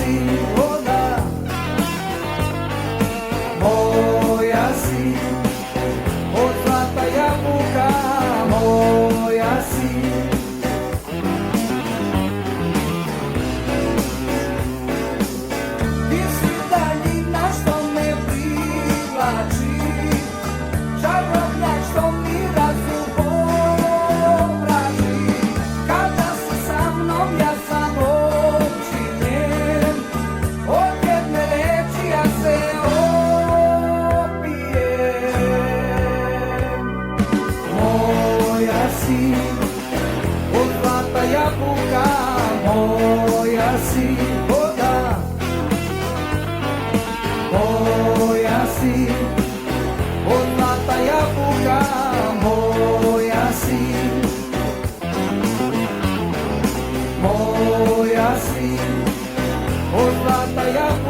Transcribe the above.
si voda, moja si, od zlata jabuka, moja si. Ti si daljina što me privlači, čarobnjak što mi razum pomraži. Kada si sa mnom ja sam opčinjen, od jedne reči ja se opijem. Moja si, od zlata jabuka, moja si voda, moja si, od zlata jabuka, moja si, moja si, od zlata jabuka.